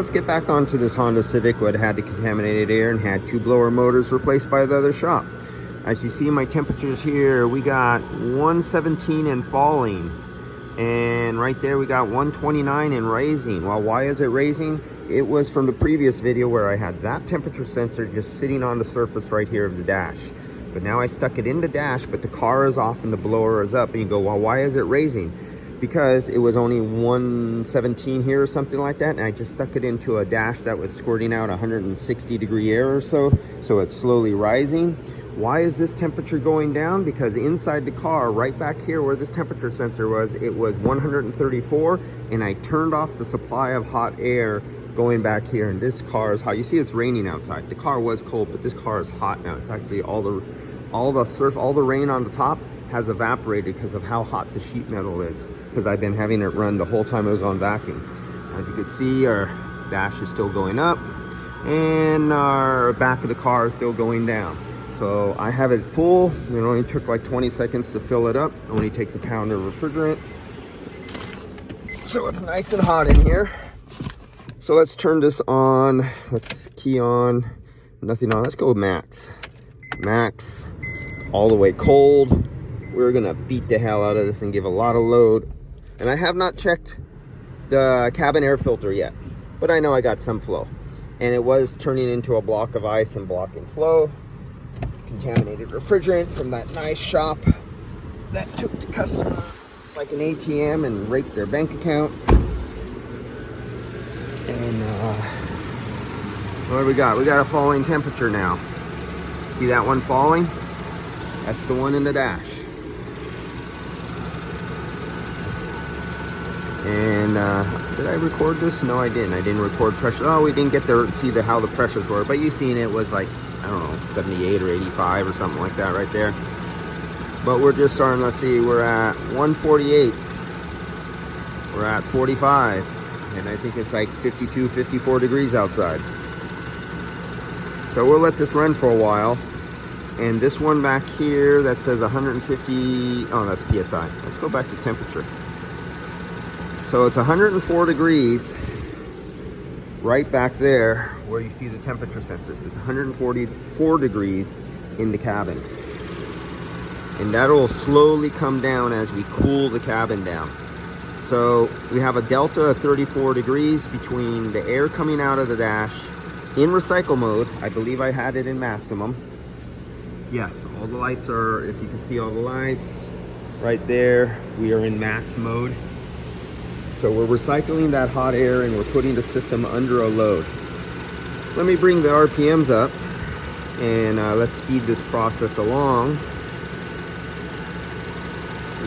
Let's get back onto this Honda Civic, what had the contaminated air and had 2 blower motors replaced by the other shop. As you see my temperatures here, we got 117 and falling. And right there we got 129 and raising. Well, why is it raising? It was from the previous video where I had that temperature sensor just sitting on the surface right here of the dash. But now I stuck it in the dash, but the car is off and the blower is up. And you go, well, why is it raising? Because it was only 117 here or something like that, and I just stuck it into a dash that was squirting out 160 degree air or so it's slowly rising. Why is this temperature going down? Because inside the car, right back here where this temperature sensor was, it was 134, and I turned off the supply of hot air going back here, and this car is hot. You see it's raining outside. The car was cold, but this car is hot now. It's actually all the rain on the top has evaporated because of how hot the sheet metal is, because I've been having it run the whole time it was on vacuum. As you can see, our dash is still going up and our back of the car is still going down. So I have it full. It only took like 20 seconds to fill it up. It only takes a pound of refrigerant. So it's nice and hot in here. So let's turn this on. Let's key on. Nothing on. Let's go with max. Max, all the way cold. We're gonna beat the hell out of this and give a lot of load. And I have not checked the cabin air filter yet, but I know I got some flow. And it was turning into a block of ice and blocking flow. Contaminated refrigerant from that nice shop that took the customer like an ATM and raped their bank account. And what do we got? We got a falling temperature now. See that one falling? That's the one in the dash. And did I record this? No, I didn't. I didn't record pressure. Oh, we didn't get to see how the pressures were, but you seen it was like, I don't know, 78 or 85 or something like that right there. But we're just starting. Let's see, we're at 148. We're at 45, and I think it's like 52, 54 degrees outside. So we'll let this run for a while. And this one back here that says 150, oh, that's PSI. Let's go back to temperature. So it's 104 degrees right back there where you see the temperature sensors. It's 144 degrees in the cabin. And that'll slowly come down as we cool the cabin down. So we have a delta of 34 degrees between the air coming out of the dash in recycle mode. I believe I had it in maximum. Yes, all the lights are, if you can see all the lights right there, we are in max mode. So we're recycling that hot air and we're putting the system under a load. Let me bring the RPMs up and let's speed this process along.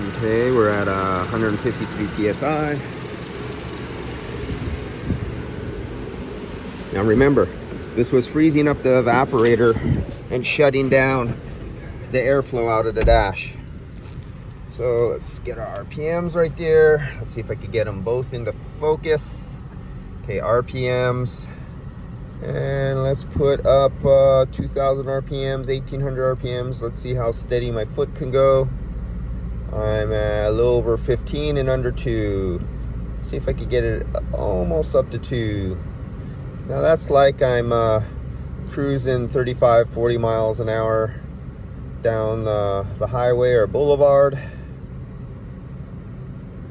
Okay, we're at 153 PSI. Now remember, this was freezing up the evaporator and shutting down the airflow out of the dash. So let's get our RPMs right there. Let's see if I can get them both into focus. Okay, RPMs. And let's put up 2,000 RPMs, 1,800 RPMs. Let's see how steady my foot can go. I'm at a little over 15 and under 2. Let's see if I can get it almost up to 2. Now that's like I'm cruising 35, 40 miles an hour down the highway or boulevard.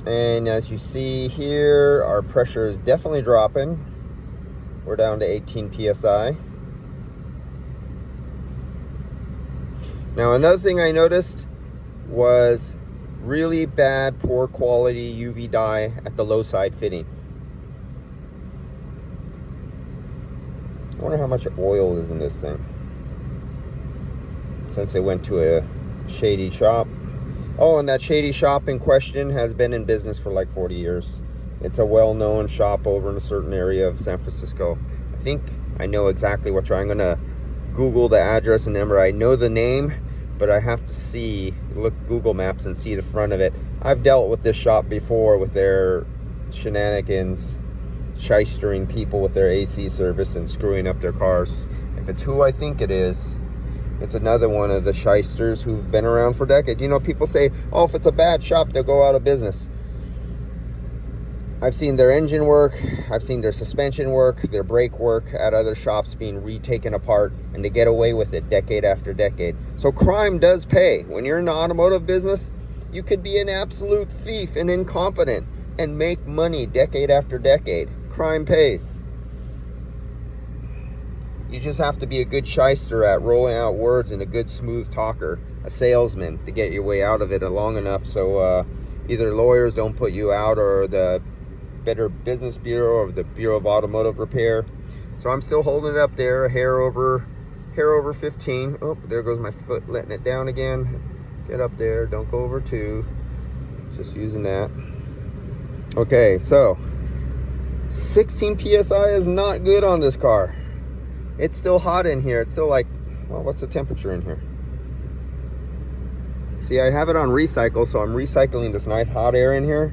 And as you see here, our pressure is definitely dropping. We're down to 18 PSI. Now another thing I noticed was really bad, poor quality UV dye at the low side fitting. I wonder how much oil is in this thing, since it went to a shady shop. Oh, and that shady shop in question has been in business for like 40 years. It's a well-known shop over in a certain area of San Francisco. I think I know exactly what you're. I'm gonna Google the address and number. I know the name, but I have to look Google Maps and see the front of it. I've dealt with this shop before with their shenanigans, shystering people with their AC service and screwing up their cars. If it's who I think it is, it's another one of the shysters who've been around for decades. You know, people say, oh, if it's a bad shop, they'll go out of business. I've seen their engine work, I've seen their suspension work, their brake work at other shops being retaken apart, and they get away with it decade after decade. So crime does pay. When you're in the automotive business, you could be an absolute thief and incompetent and make money decade after decade. Crime pays. You just have to be a good shyster at rolling out words and a good smooth talker, a salesman, to get your way out of it long enough so either lawyers don't put you out or the Better Business Bureau or the Bureau of Automotive Repair. So I'm still holding it up there, a hair over 15. Oh, there goes my foot, letting it down again. Get up there, don't go over 2. Just using that. Okay, so 16 psi is not good on this car. It's still hot in here. It's still like, well, what's the temperature in here? See, I have it on recycle, so I'm recycling this nice hot air in here.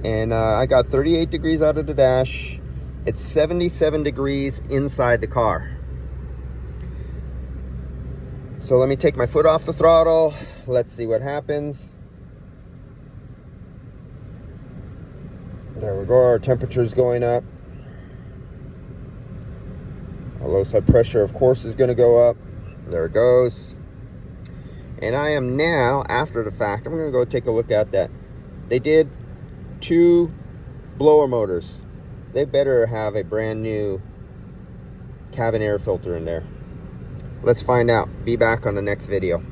And I got 38 degrees out of the dash. It's 77 degrees inside the car. So let me take my foot off the throttle. Let's see what happens. There we go. Our temperature's going up. Our low side pressure, of course, is going to go up. There it goes. And I am now, after the fact, I'm going to go take a look at that. They did 2 blower motors. They better have a brand new cabin air filter in there. Let's find out. Be back on the next video.